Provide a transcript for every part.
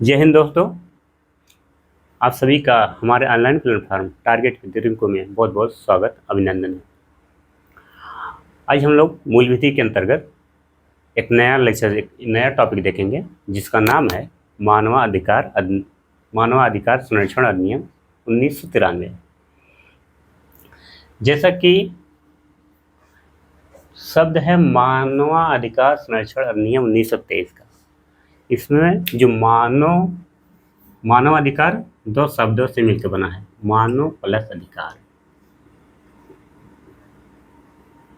जय हिंद दोस्तों। आप सभी का हमारे ऑनलाइन प्लेटफॉर्म टारगेट विद्यार्थी में बहुत बहुत स्वागत अभिनंदन है। आज हम लोग मूल विधि के अंतर्गत एक नया टॉपिक देखेंगे जिसका नाम है मानवाधिकार संरक्षण अधिनियम 1993। जैसा कि शब्द है मानवाधिकार संरक्षण अधिनियम 1923 का, इसमें जो मानवाधिकार दो शब्दों से मिलकर बना है, मानव प्लस अधिकार।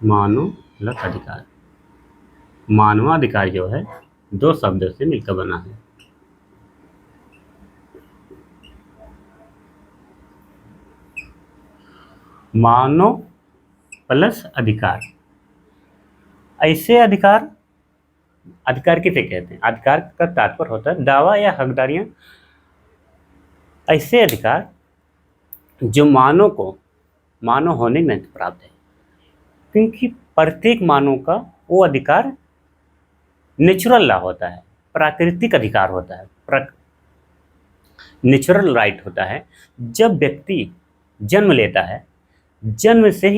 मानव प्लस अधिकार, मानवाधिकार जो है दो शब्दों से मिलकर बना है। मानव प्लस अधिकार। ऐसे अधिकार किसे कहते हैं? अधिकार का तात्पर्य होता है दावा या हकदारियां। ऐसे अधिकार जो मानव होने में प्राप्त है, क्योंकि प्रत्येक मानव का वो अधिकार नेचुरल लॉ होता है, प्राकृतिक अधिकार होता है, नेचुरल राइट होता है। जब व्यक्ति जन्म लेता है, जन्म से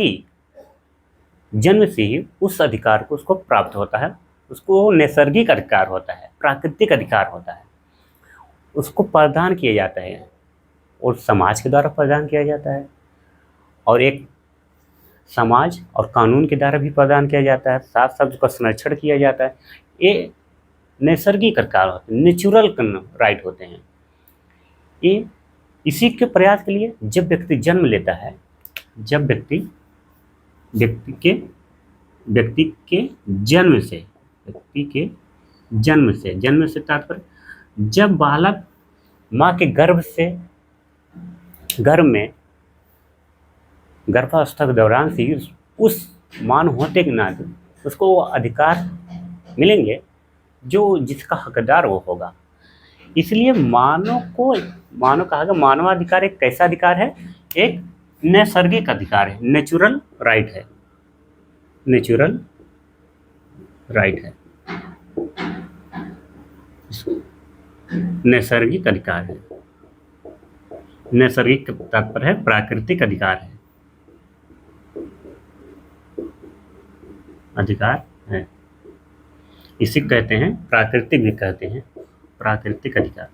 ही उस अधिकार को उसको प्राप्त होता है। उसको नैसर्गिक अधिकार होता है, प्राकृतिक अधिकार होता है, उसको प्रदान किया जाता है और समाज के द्वारा प्रदान किया जाता है, और एक समाज और कानून के द्वारा भी प्रदान किया जाता है। साथ साथ उसका संरक्षण किया जाता है। ये नैसर्गिक अधिकार होते हैं, नेचुरल राइट होते हैं। ये इसी के प्रयास के लिए जब व्यक्ति जन्म लेता है, जब व्यक्ति के जन्म से तात्पर्य जब बालक माँ के गर्भ में गर्भावस्था के दौरान से ही उस मानव होते के नाते उसको वो अधिकार मिलेंगे जो जिसका हकदार वो होगा। इसलिए मानव कहा गया मानवाधिकार एक कैसा अधिकार है? एक नैसर्गिक अधिकार है, नेचुरल राइट है, नेचुरल राइट है, नैसर्गिक अधिकार है। नैसर्गिक तात्पर्य है प्राकृतिक अधिकार है, अधिकार है। इसी कहते हैं प्राकृतिक भी कहते हैं, प्राकृतिक अधिकार।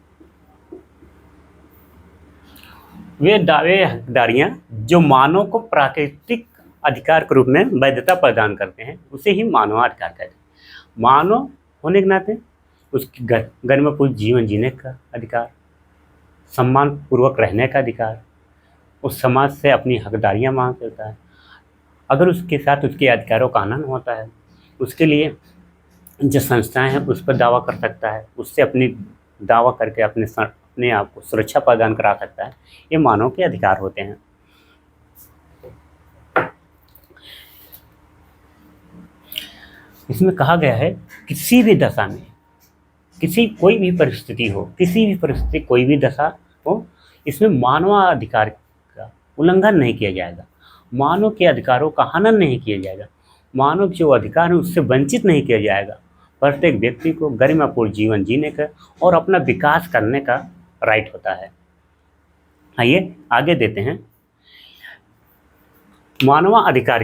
वे दावे हकदारियां जो मानव को प्राकृतिक अधिकार के रूप में वैधता प्रदान करते हैं उसे ही मानवाधिकार कहते हैं। मानव होने के नाते उसकी गरिमापूर्ण जीवन जीने का अधिकार, सम्मान पूर्वक रहने का अधिकार, उस समाज से अपनी हकदारियां मांग सकता है। अगर उसके साथ उसके अधिकारों का हनन होता है, उसके लिए जो संस्थाएं हैं उस पर दावा कर सकता है, उससे अपनी दावा करके अपने आप को सुरक्षा प्रदान करा सकता है। ये मानव के अधिकार होते हैं। इसमें कहा गया है किसी भी दशा में, कोई भी परिस्थिति कोई भी दशा हो, इसमें मानवाधिकार का उल्लंघन नहीं किया जाएगा, मानव के अधिकारों का हनन नहीं किया जाएगा, मानव जो अधिकार है उससे वंचित नहीं किया जाएगा। प्रत्येक व्यक्ति को गरिमापूर्ण जीवन जीने का और अपना विकास करने का राइट होता है। आइए आगे देते हैं। मानवाधिकार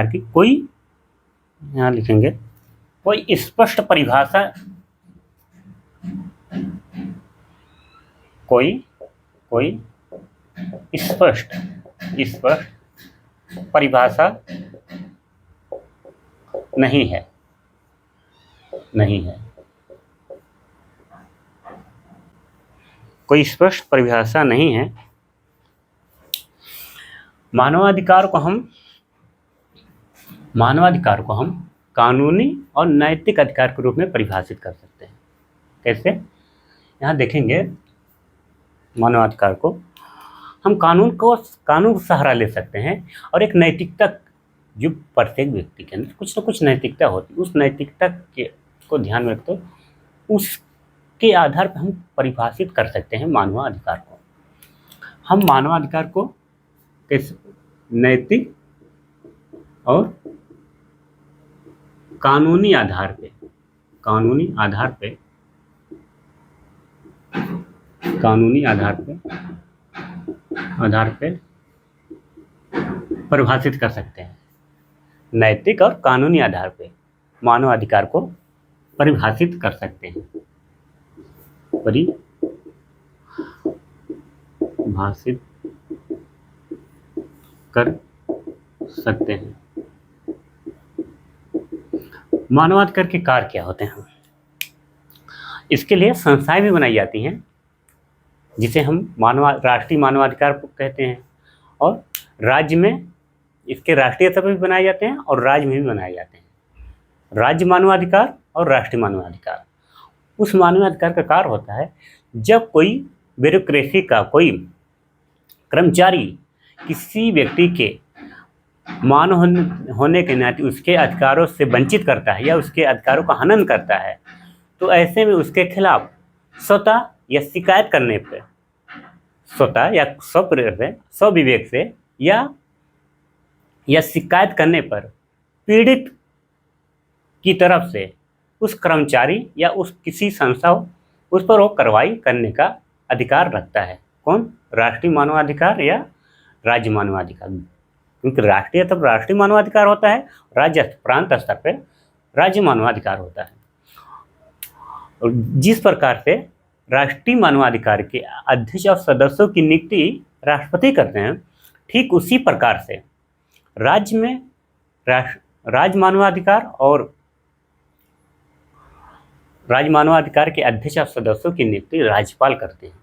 की कोई, यहाँ लिखेंगे, कोई स्पष्ट परिभाषा, कोई स्पष्ट परिभाषा नहीं है। कोई स्पष्ट परिभाषा नहीं है। मानवाधिकार को हम कानूनी और नैतिक अधिकार के रूप में परिभाषित कर सकते हैं। कैसे? यहाँ देखेंगे, मानवाधिकार को हम कानून का सहारा ले सकते हैं, और एक नैतिकता जो प्रत्येक व्यक्ति के अंदर कुछ न कुछ नैतिकता होती है, उस नैतिकता को ध्यान में रखते उसके आधार पर हम परिभाषित कर सकते हैं मानवाधिकार को। हम मानवाधिकार को कैसे नैतिक और कानूनी आधार पे कानूनी आधार पे परिभाषित कर सकते हैं। नैतिक और कानूनी आधार पे मानव अधिकार को परिभाषित कर सकते हैं, परिभाषित कर सकते हैं। मानवाधिकार के कार्य क्या होते हैं? इसके लिए संस्थाएं भी बनाई जाती हैं, जिसे हम राष्ट्रीय मानवाधिकार कहते हैं, और राज्य में इसके राष्ट्रीय स्तर पर भी बनाए जाते हैं और राज्य में भी बनाए जाते हैं। राज्य मानवाधिकार और राष्ट्रीय मानवाधिकार। उस मानवाधिकार का कार्य होता है जब कोई ब्यूरोक्रेसी का कोई कर्मचारी किसी व्यक्ति के मानव होने के नाते उसके अधिकारों से वंचित करता है या उसके अधिकारों का हनन करता है, तो ऐसे में उसके खिलाफ स्वतः या शिकायत करने पर, स्वतः या स्वविवेक से या शिकायत करने पर पीड़ित की तरफ से उस कर्मचारी या उस किसी संस्था उस पर वो कार्रवाई करने का अधिकार रखता है। कौन? राष्ट्रीय मानवाधिकार या राज्य मानवाधिकार। क्योंकि राष्ट्रीय तब राष्ट्रीय मानवाधिकार होता है, राज्य प्रांत स्तर पर राज्य मानवाधिकार होता है। और जिस प्रकार से राष्ट्रीय मानवाधिकार के अध्यक्ष और सदस्यों की नियुक्ति राष्ट्रपति करते हैं, ठीक उसी प्रकार से राज्य में राज्य मानवाधिकार के अध्यक्ष और सदस्यों की नियुक्ति राज्यपाल करते हैं।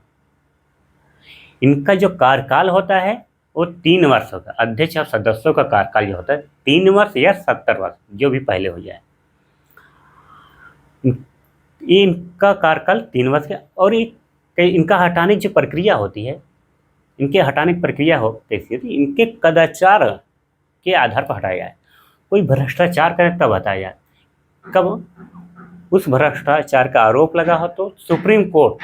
इनका जो कार्यकाल होता है वो 3 वर्ष होता है। अध्यक्ष और सदस्यों का कार्यकाल जो होता है 3 वर्ष या 70 वर्ष, जो भी पहले हो जाए। इनका कार्यकाल 3 वर्ष का, और इनका हटाने की जो प्रक्रिया होती है, इनके हटाने की प्रक्रिया कैसी होती है? इनके कदाचार के आधार पर हटाया जाए। कोई भ्रष्टाचार करे तब हटाया जाए। कब उस भ्रष्टाचार का आरोप लगा हो तो सुप्रीम कोर्ट,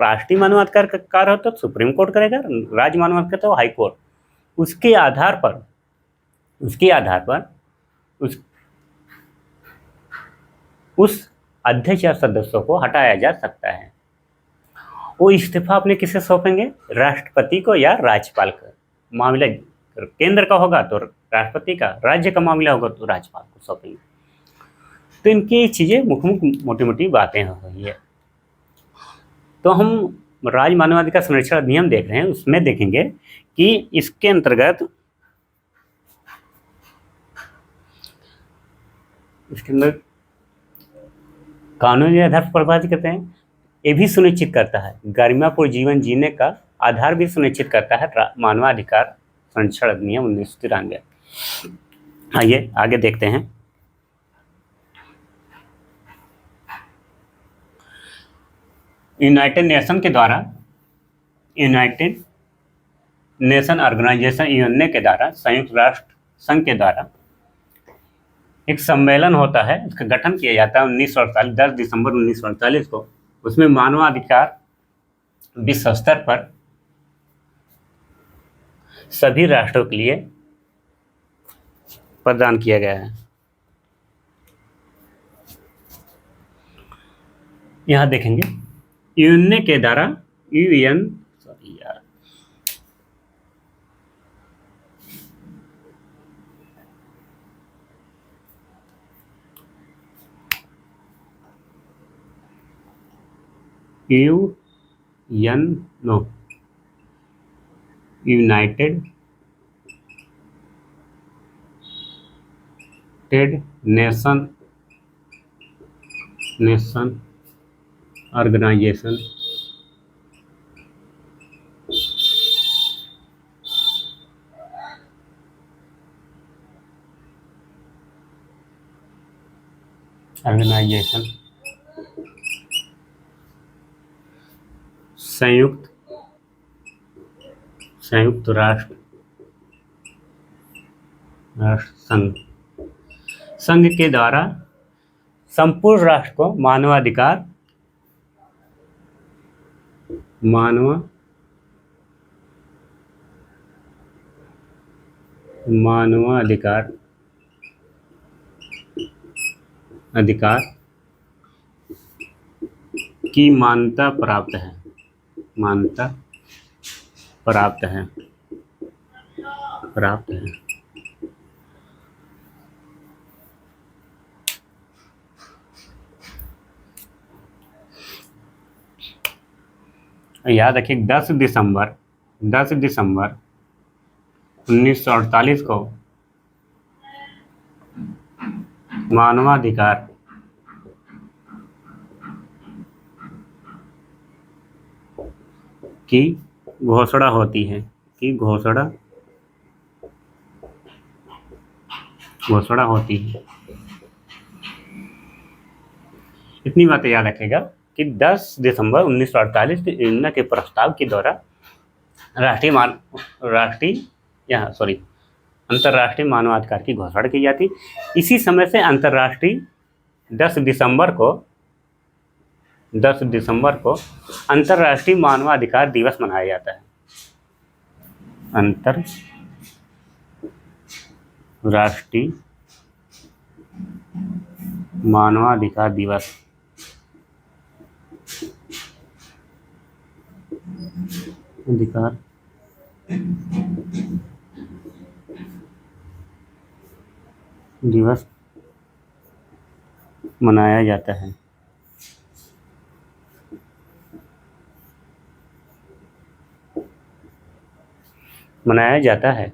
राष्ट्रीय मानवाधिकार का कार्य हो तो सुप्रीम कोर्ट करेगा, राज्य मानवाधिकार तो हाई कोर्ट। उसके आधार पर उस अध्यक्ष या सदस्यों को हटाया जा सकता है। वो इस्तीफा अपने किसे सौंपेंगे? राष्ट्रपति को या राज्यपाल को। मामला केंद्र का होगा तो राष्ट्रपति का, राज्य का मामला होगा तो राज्यपाल को सौंपेंगे। तो इनकी चीज़ें मोटी मोटी बातें हो रही है। तो हम राज्य मानवाधिकार संरक्षण अधिनियम देख रहे हैं, उसमें देखेंगे कि इसके अंतर्गत कानूनी आधार पर परिभाषित करते हैं। ये भी सुनिश्चित करता है, गरिमापूर्ण जीवन जीने का आधार भी सुनिश्चित करता है मानवाधिकार संरक्षण अधिनियम 1993। आइए आगे देखते हैं। यूनाइटेड नेशन ऑर्गेनाइजेशन यूएनए के द्वारा, संयुक्त राष्ट्र संघ के द्वारा एक सम्मेलन होता है, उसका गठन किया जाता है 1948, 10 दिसंबर 1948 को। उसमें मानवाधिकार विश्व स्तर पर सभी राष्ट्रों के लिए प्रदान किया गया है। यहाँ देखेंगे यूएनए के द्वारा यूनाइटेड नेशन ऑर्गेनाइजेशन संयुक्त राष्ट्र संघ के द्वारा संपूर्ण राष्ट्र को मानवाधिकार की मान्यता प्राप्त है, मान्यता प्राप्त है, प्राप्त है। याद रखिए 10 दिसंबर 1948 को मानवाधिकार की घोषणा होती है, की घोषणा होती है। इतनी बातें याद रखेगा कि 10 दिसंबर 1948 को इरना के प्रस्ताव के द्वारा अंतर्राष्ट्रीय मानवाधिकार की घोषणा की जाती। इसी समय से अंतर्राष्ट्रीय 10 दिसंबर को अंतर्राष्ट्रीय मानवाधिकार दिवस मनाया जाता है। अंतर्राष्ट्रीय मानवाधिकार दिवस मनाया जाता है।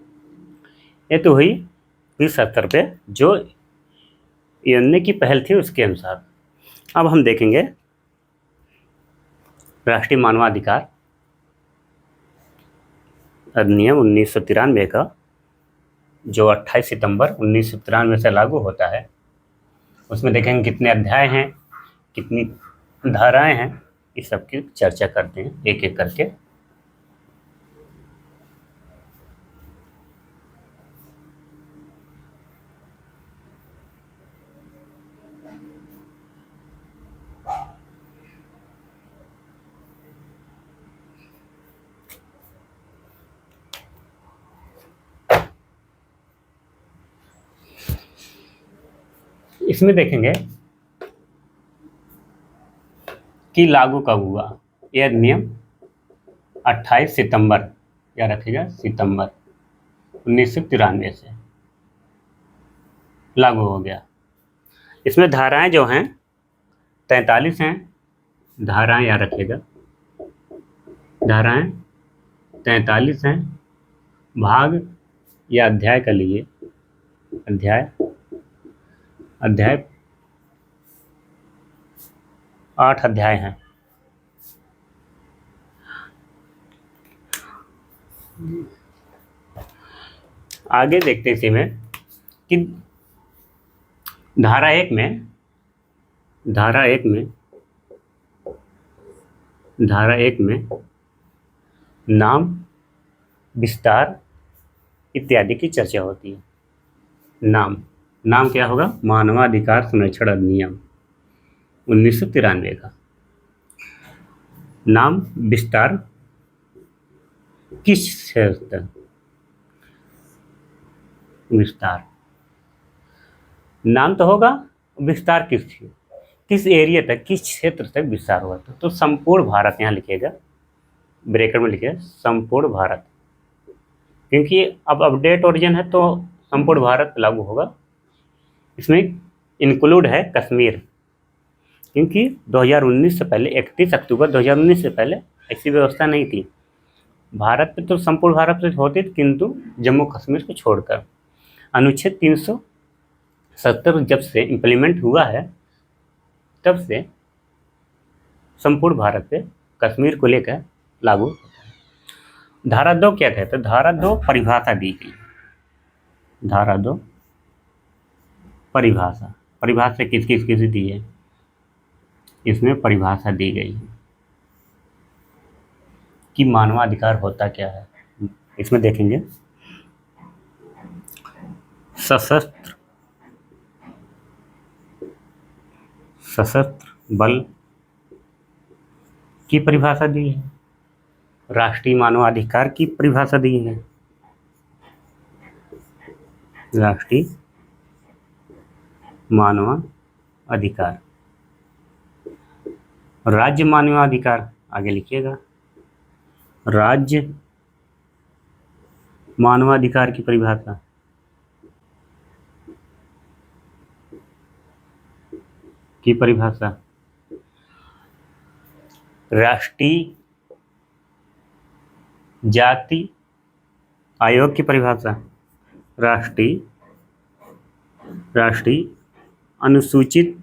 ये तो हुई इस स्तर पे जो यूएन की पहल थी उसके अनुसार। अब हम देखेंगे राष्ट्रीय मानवाधिकार अधिनियम 1993 का, जो 28 सितंबर 1993 से लागू होता है। उसमें देखेंगे कितने अध्याय हैं, कितनी धाराएं हैं, इस सब की चर्चा करते हैं एक एक करके। इसमें देखेंगे कि लागू कब हुआ। यह अधिनियम 28 सितंबर, क्या रखेगा, सितंबर 1993 से लागू हो गया। इसमें धाराएं जो हैं 43 हैं, धाराएं याद रखेगा, धाराएं 43 हैं। भाग या अध्याय का लिए अध्याय 8 अध्याय हैं। आगे देखते हैं इसी में कि धारा एक में नाम, विस्तार इत्यादि की चर्चा होती है। नाम क्या होगा, मानवाधिकार संरक्षण अधिनियम 1993 का। नाम, विस्तार किस क्षेत्र, विस्तार नाम तो होगा, विस्तार किस एरिया तक, किस क्षेत्र तक विस्तार हुआ था। तो संपूर्ण भारत यहाँ लिखेगा, ब्रैकेट में लिखेगा संपूर्ण भारत, क्योंकि अब अपडेट ओरिजिन है तो संपूर्ण भारत लागू होगा। इसमें इंक्लूड है कश्मीर, क्योंकि 2019 से पहले 31 अक्टूबर 2019 से पहले ऐसी व्यवस्था नहीं थी। भारत में तो संपूर्ण भारत में होती थी, किंतु जम्मू कश्मीर को छोड़कर। अनुच्छेद 370 जब से इम्प्लीमेंट हुआ है तब से संपूर्ण भारत पे कश्मीर को लेकर लागू होता है। धारा 2 क्या कहते हैं, धारा 2 परिभाषा दी गई। धारा 2 परिभाषा किस दी है, इसमें परिभाषा दी गई है कि मानवाधिकार होता क्या है। इसमें देखेंगे सशस्त्र बल की परिभाषा दी है, राष्ट्रीय मानवाधिकार की परिभाषा दी है, राष्ट्रीय मानवाधिकार राज्य मानवाधिकार, आगे लिखिएगा, राज्य मानवाधिकार की परिभाषा, राष्ट्रीय जाति आयोग की परिभाषा, राष्ट्रीय अनुसूचित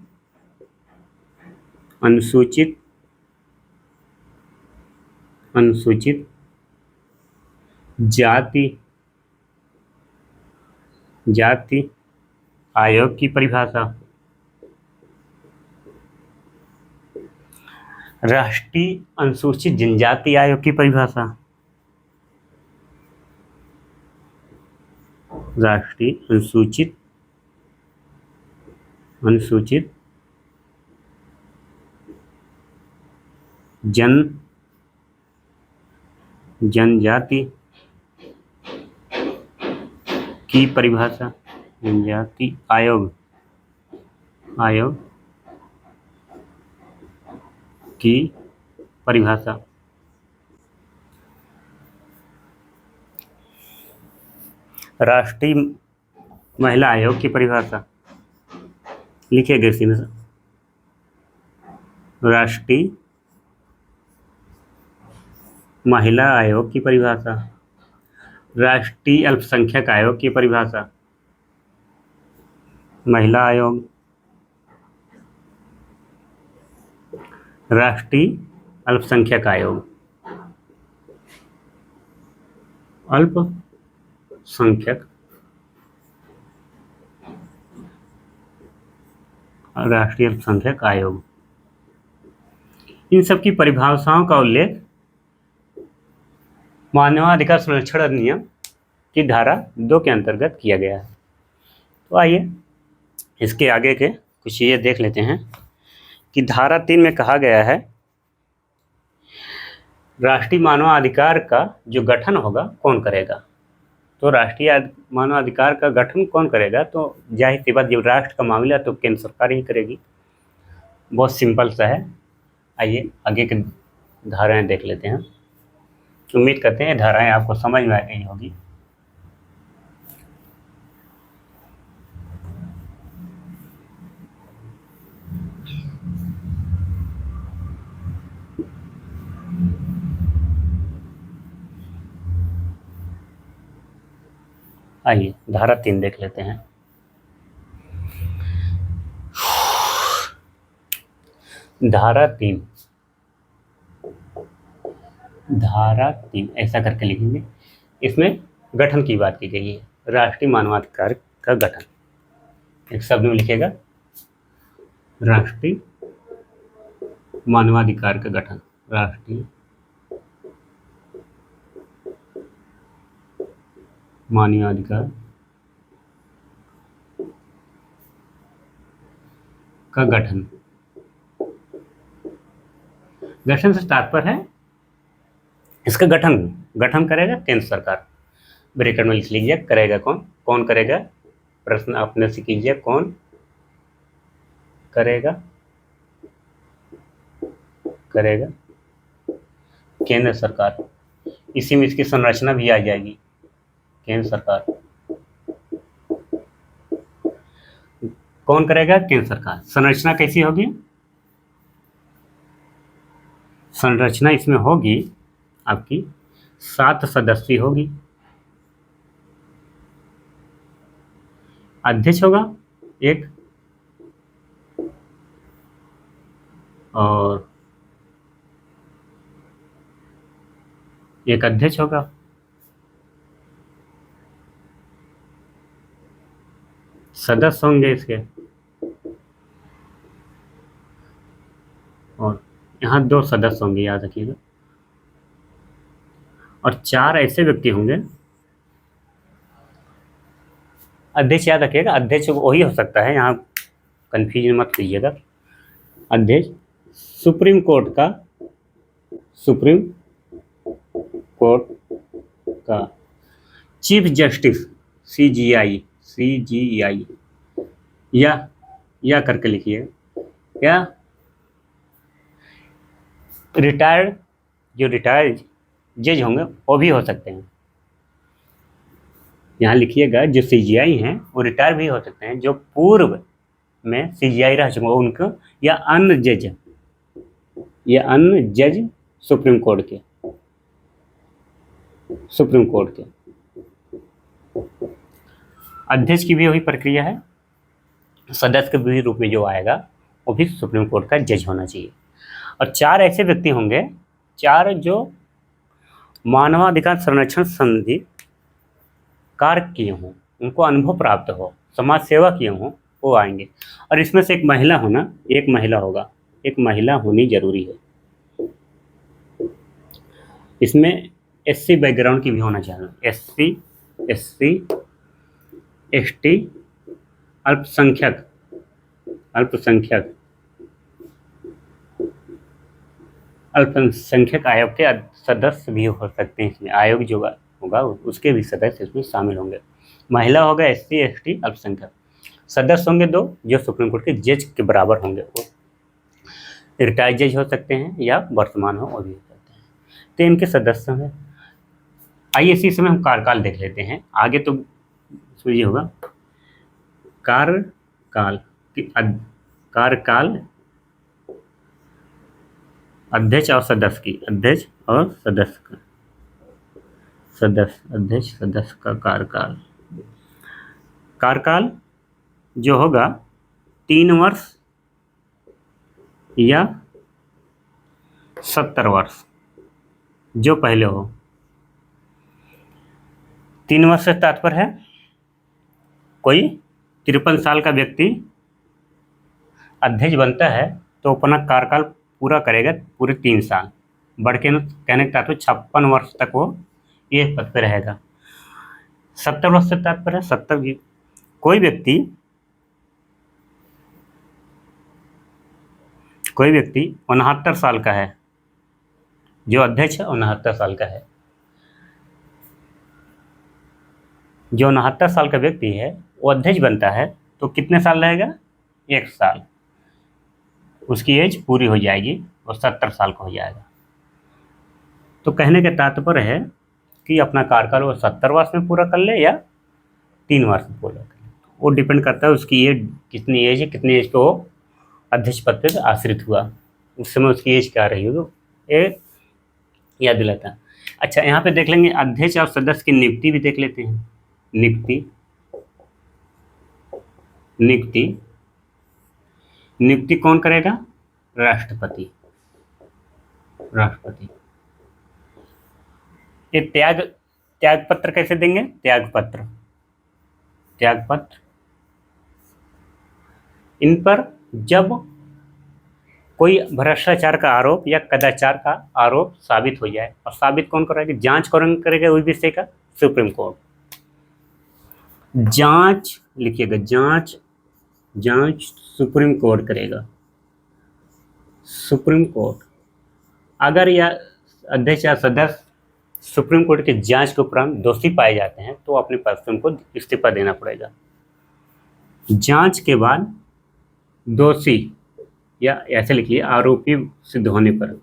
जाति आयोग की परिभाषा, राष्ट्रीय अनुसूचित जनजाति आयोग की परिभाषा, राष्ट्रीय अनुसूचित जनजाति की परिभाषा, जनजाति आयोग की परिभाषा, राष्ट्रीय महिला आयोग की परिभाषा, लिखिएगा इसी में, राष्ट्रीय महिला आयोग की परिभाषा, राष्ट्रीय अल्पसंख्यक आयोग की परिभाषा, महिला आयोग, राष्ट्रीय अल्पसंख्यक आयोग, राष्ट्रीय अल्पसंख्यक आयोग। इन सब की परिभाषाओं का उल्लेख मानवाधिकार संरक्षण अधिनियम की धारा 2 के अंतर्गत किया गया है। तो आइए इसके आगे के कुछ ये देख लेते हैं कि धारा 3 में कहा गया है, राष्ट्रीय मानवाधिकार का जो गठन होगा कौन करेगा। तो राष्ट्रीय मानवाधिकार का गठन कौन करेगा, तो जाहिर सी बात, जब राष्ट्र का मामला तो केंद्र सरकार ही करेगी। बहुत सिंपल सा है। आइए आगे के धाराएं देख लेते हैं। उम्मीद करते हैं धाराएं आपको समझ में आ गई होगी। आइए धारा 3 देख लेते हैं। धारा 3 ऐसा करके लिखेंगे। इसमें गठन की बात की गई है, राष्ट्रीय मानवाधिकार का गठन। एक शब्द में लिखेगा, राष्ट्रीय मानवाधिकार का गठन, राष्ट्रीय मानवाधिकार का गठन। गठन से तात्पर्य है इसका गठन करेगा केंद्र सरकार। ब्रैकेट में लिख लीजिए, करेगा कौन करेगा, प्रश्न अपने से कीजिए, कौन करेगा केंद्र सरकार। इसी में इसकी संरचना भी आ जाएगी, केंद्र सरकार। कौन करेगा, केंद्र सरकार। संरचना कैसी होगी, संरचना इसमें होगी आपकी 7 सदस्यीय होगी। अध्यक्ष होगा एक, और एक अध्यक्ष होगा, सदस्य होंगे इसके, और यहाँ 2 सदस्य होंगे, याद रखिएगा। और 4 ऐसे व्यक्ति होंगे, अध्यक्ष याद रखिएगा, अध्यक्ष वही हो सकता है, यहाँ कन्फ्यूजन मत कीजिएगा। अध्यक्ष सुप्रीम कोर्ट का चीफ जस्टिस, CJI या करके लिखिए, या रिटायर्ड जज होंगे वो भी हो सकते हैं। यहाँ लिखिएगा जो सीजीआई हैं वो रिटायर भी हो सकते हैं, जो पूर्व में सीजीआई रह चुके उनको, या अन्य जज सुप्रीम कोर्ट के अध्यक्ष की भी वही प्रक्रिया है। सदस्य के भी रूप में जो आएगा वो भी सुप्रीम कोर्ट का जज होना चाहिए। और 4 ऐसे व्यक्ति होंगे, 4 जो मानवाधिकार संरक्षण संधि कार्य किए हों, उनको अनुभव प्राप्त हो, समाज सेवा किए हों, वो आएंगे। और इसमें से एक महिला होगा, एक महिला होनी जरूरी है। इसमें एससी बैकग्राउंड की भी होना चाहिए, एससी एसटी अल्पसंख्यक आयोग के सदस्य भी हो सकते हैं। इसमें आयोग जो होगा उसके भी सदस्य इसमें शामिल होंगे। महिला होगा, एससी एसटी अल्पसंख्यक। सदस्य होंगे 2 जो सुप्रीम कोर्ट के जज के बराबर होंगे, वो रिटायर्ड जज हो सकते हैं या वर्तमान हो वो भी हो सकते हैं। तो इनके सदस्य हैं। आइए इसी समय हम कार्यकाल देख लेते हैं। आगे तो ये होगा कार्यकाल अध्यक्ष और सदस्य का कार्यकाल जो होगा 3 वर्ष या 70 वर्ष, जो पहले हो। 3 वर्ष से तात्पर्य है कोई 53 साल का व्यक्ति अध्यक्ष बनता है तो अपना कार्यकाल पूरा करेगा पूरे 3 साल, बढ़ के कहने का तात्पर्य 56 वर्ष तक वो ये पद पे रहेगा। 70 वर्ष से तात्पर्य 70 कोई व्यक्ति 69 साल का है, जो अध्यक्ष है 69 साल का है। जो 69 साल का व्यक्ति है वो अध्यक्ष बनता है तो कितने साल रहेगा? 1 साल, उसकी एज पूरी हो जाएगी और 70 साल का हो जाएगा। तो कहने का तात्पर्य है कि अपना कार्यकाल वो 70 वर्ष में पूरा कर ले या 3 वर्ष में पूरा कर ले, वो डिपेंड करता है उसकी एज कितनी एज है, कितनी एज पे वो अध्यक्ष पद पे आश्रित हुआ, उस समय उसकी एज क्या रही होगी, ये याद दिलाता है। अच्छा, यहाँ पे देख लेंगे अध्यक्ष और सदस्य की नियुक्ति भी देख लेते हैं। नियुक्ति कौन करेगा? राष्ट्रपति। ये त्याग पत्र कैसे देंगे? त्याग पत्र इन पर जब कोई भ्रष्टाचार का आरोप या कदाचार का आरोप साबित हो जाए, और साबित कौन कराएगा? जांच कौन करेगा उस विषय का? Supreme court. जांच लिखिएगा, जांच सुप्रीम कोर्ट करेगा। सुप्रीम कोर्ट अगर या अध्यक्ष या सदस्य सुप्रीम कोर्ट की जांच के उपरांत दोषी पाए जाते हैं तो अपने पद से उनको इस्तीफा देना पड़ेगा। जांच के बाद दोषी या ऐसे लिखिए आरोपी सिद्ध होने पर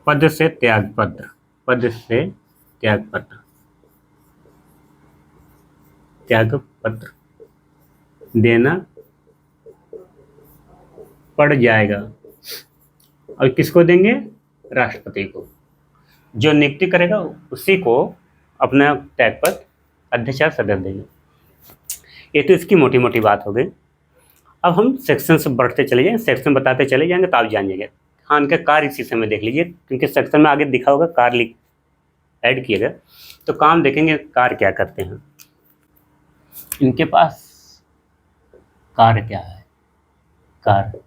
पद से त्याग पत्र देना पड़ जाएगा। और किसको देंगे? राष्ट्रपति को। जो नियुक्ति करेगा उसी को अपना त्याग पत्र अध्यक्ष या सदस्य देंगे। ये तो इसकी मोटी मोटी बात हो गई। अब हम सेक्शन से बढ़ते चले जाएंगे, सेक्शन बताते चले जाएंगे तो आप जान जाएंगे। हाँ, इनका कार्य इसी समय देख लीजिए, क्योंकि सेक्शन में आगे दिखा होगा कार्य ऐड किया गया, तो काम देखेंगे कार्य क्या करते हैं। इनके पास कार्य क्या है? कार्य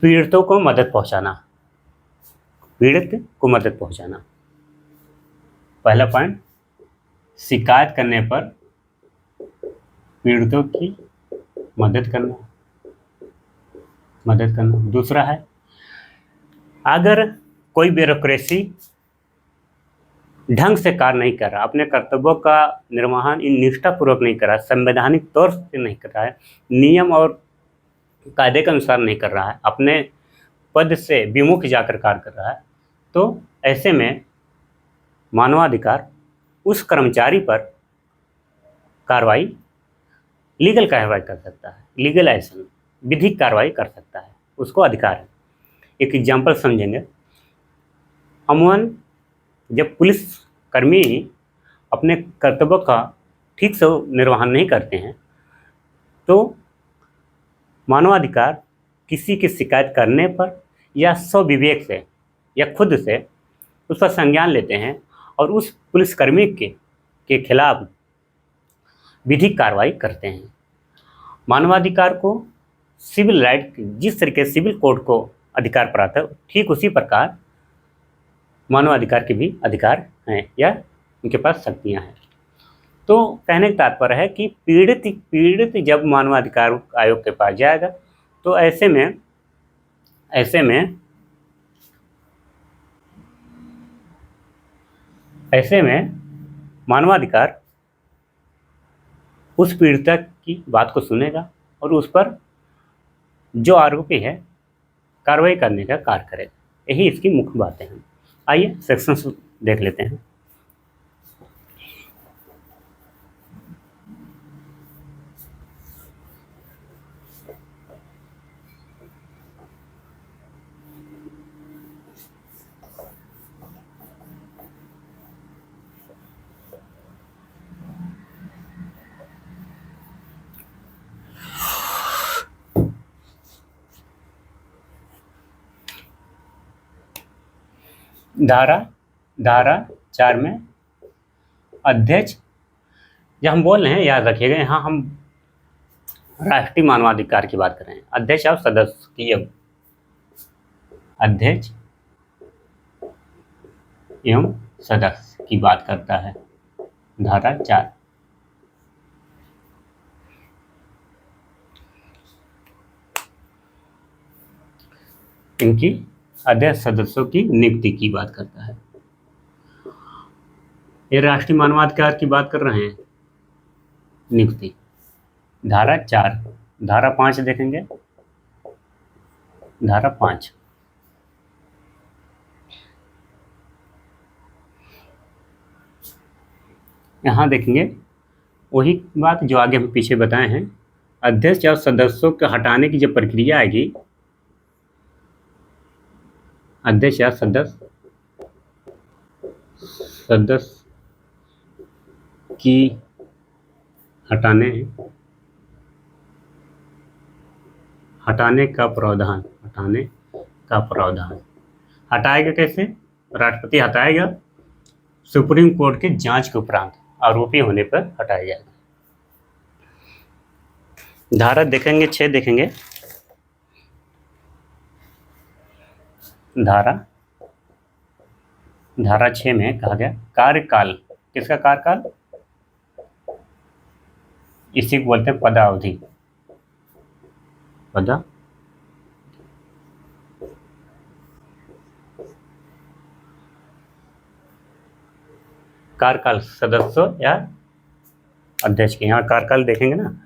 पीड़ितों को मदद पहुंचाना। पहला पॉइंट, शिकायत करने पर पीड़ितों की मदद करना। दूसरा है, अगर कोई ब्यूरोक्रेसी ढंग से कार्य नहीं कर रहा, अपने कर्तव्यों का निर्वहन इन निष्ठापूर्वक नहीं कर रहा, संवैधानिक तौर से नहीं कर रहा है, नियम और कायदे के अनुसार नहीं कर रहा है, अपने पद से विमुख जाकर कार्य कर रहा है, तो ऐसे में मानवाधिकार उस कर्मचारी पर कार्रवाई, लीगल कार्रवाई कर सकता है, लीगल एक्शन, विधिक कार्रवाई कर सकता है, उसको अधिकार है। एक एग्जाम्पल समझेंगे। अमूमन जब पुलिस कर्मी अपने कर्तव्यों का ठीक से निर्वहन नहीं करते हैं, तो मानवाधिकार किसी की शिकायत करने पर या स्वविवेक से या खुद से उस पर संज्ञान लेते हैं और उस पुलिसकर्मी के खिलाफ विधिक कार्रवाई करते हैं। मानवाधिकार को सिविल राइट, जिस तरीके से सिविल कोड को अधिकार प्राप्त है, ठीक उसी प्रकार मानवाधिकार के भी अधिकार हैं या उनके पास शक्तियाँ हैं। तो कहने का तात्पर्य है कि पीड़ित जब मानवाधिकार आयोग के पास जाएगा, तो ऐसे में मानवाधिकार उस पीड़िता की बात को सुनेगा और उस पर जो आरोपी है कार्रवाई करने का कार्य करेगा। यही इसकी मुख्य बातें हैं। आइए सेक्शंस देख लेते हैं। धारा 4 में अध्यक्ष, जब हम बोल रहे हैं याद रखिएगा, यहाँ हम राष्ट्रीय मानवाधिकार की बात कर रहे हैं। अध्यक्ष और सदस्य की, अध्यक्ष एवं सदस्य की बात करता है धारा 4। इनकी अध्यक्ष सदस्यों की नियुक्ति की बात करता है। ये राष्ट्रीय मानवाधिकार की बात कर रहे हैं, नियुक्ति, धारा 4। धारा 5 देखेंगे। धारा 5 यहाँ देखेंगे वही बात जो आगे हम पीछे बताए हैं। अध्यक्ष और सदस्यों के हटाने की जब प्रक्रिया आएगी, अध्यक्ष या सदस्य की हटाने का प्रावधान, हटाएगा कैसे? राष्ट्रपति हटाएगा, सुप्रीम कोर्ट के जांच के उपरांत आरोपी होने पर हटाया जाएगा। धारा देखेंगे 6 देखेंगे। धारा 6 में कहा गया कार्यकाल, किसका कार्यकाल? इसी को बोलते हैं पदावधि। कार्यकाल सदस्यों या अध्यक्ष के, यहाँ कार्यकाल देखेंगे ना,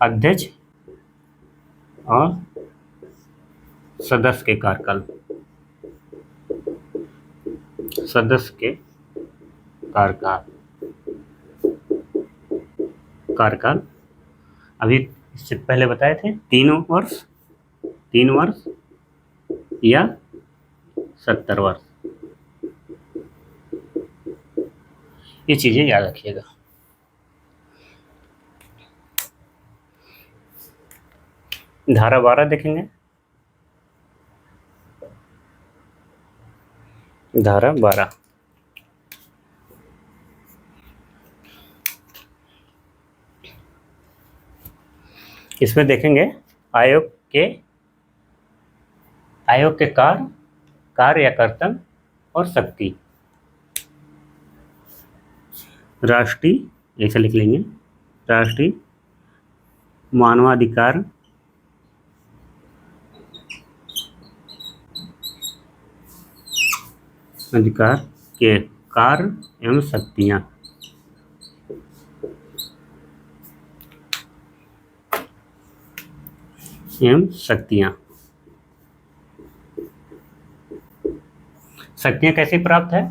अध्यक्ष और सदस्य के कार्यकाल, कार्यकाल अभी इससे पहले बताए थे 3 वर्ष या 70 वर्ष। ये चीजें याद रखिएगा। धारा 12 देखेंगे। धारा 12 इसमें देखेंगे आयोग के कार्य या कर्तव्य और शक्ति। राष्ट्रीय, ऐसे लिख लेंगे, राष्ट्रीय मानवाधिकार अधिकार के कार्य एवं शक्तियाँ। शक्तियाँ कैसे प्राप्त है?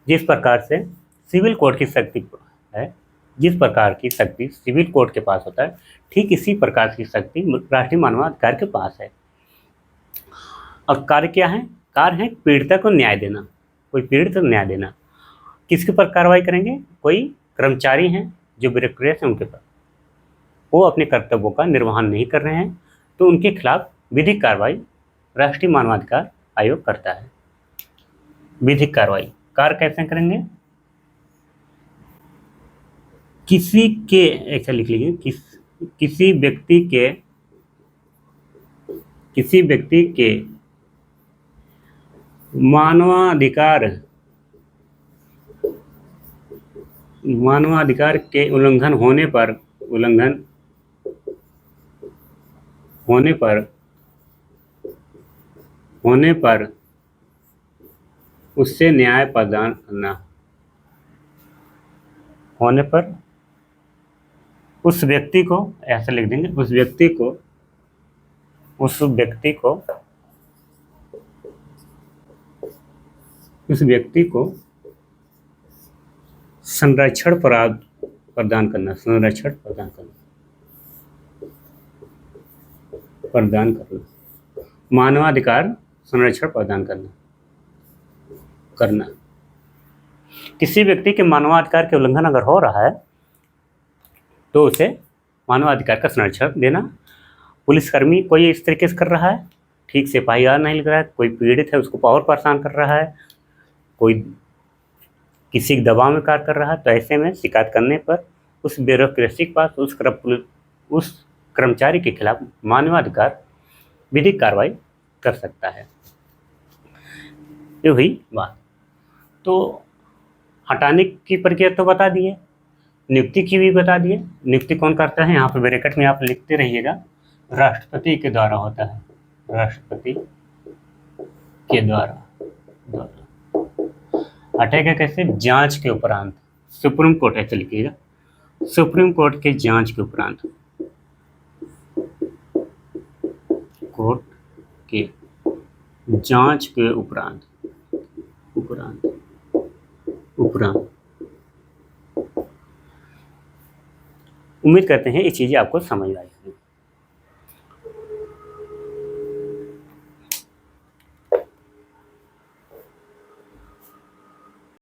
जिस प्रकार से सिविल कोड की शक्ति है, जिस प्रकार की शक्ति सिविल कोड के पास होता है, ठीक इसी प्रकार की शक्ति राष्ट्रीय मानवाधिकार के पास है। और कार्य क्या है? कार्य है पीड़िता को न्याय देना, कोई पीड़ित को न्याय देना। किसके ऊपर कार्रवाई करेंगे? कोई कर्मचारी हैं जो ब्यूरोक्रेट हैं, उनके पर वो अपने कर्तव्यों का निर्वहन नहीं कर रहे हैं, तो उनके खिलाफ विधिक कार्रवाई राष्ट्रीय मानवाधिकार आयोग करता है। विधिक कार्रवाई कार्य कैसे करेंगे? किसी के, ऐसा लिख लीजिए, किसी व्यक्ति के मानवाधिकार के उल्लंघन होने पर उससे न्याय प्रदान करना, होने पर उस व्यक्ति को, ऐसा लिख देंगे, उस व्यक्ति को संरक्षण प्रदान करना, मानवाधिकार संरक्षण प्रदान करना। किसी व्यक्ति के मानवाधिकार के उल्लंघन अगर हो रहा है तो उसे मानवाधिकार का संरक्षण देना। पुलिसकर्मी कोई इस तरीके से कर रहा है, ठीक से एफआईआर नहीं लिख रहा है, कोई पीड़ित है उसको और परेशान कर रहा है, कोई किसी दबाव में कार्य कर रहा है, तो ऐसे में शिकायत करने पर उस ब्यूरोक्रेसी के पास उस कर्मचारी के खिलाफ मानवाधिकार विधिक कार्रवाई कर सकता है। ये हुई बात। तो हटाने की प्रक्रिया तो बता दिए, नियुक्ति की भी बता दिए। नियुक्ति कौन करता है? यहाँ पे ब्रैकेट में आप लिखते रहिएगा, राष्ट्रपति के द्वारा होता है, राष्ट्रपति के द्वारा। हटेगा कैसे? जांच के उपरांत। सुप्रीम कोर्ट, ऐसे लिखिएगा, सुप्रीम कोर्ट के जांच के उपरांत, कोर्ट के जांच के उपरांत। उम्मीद करते हैं ये चीज़ें आपको समझ आई।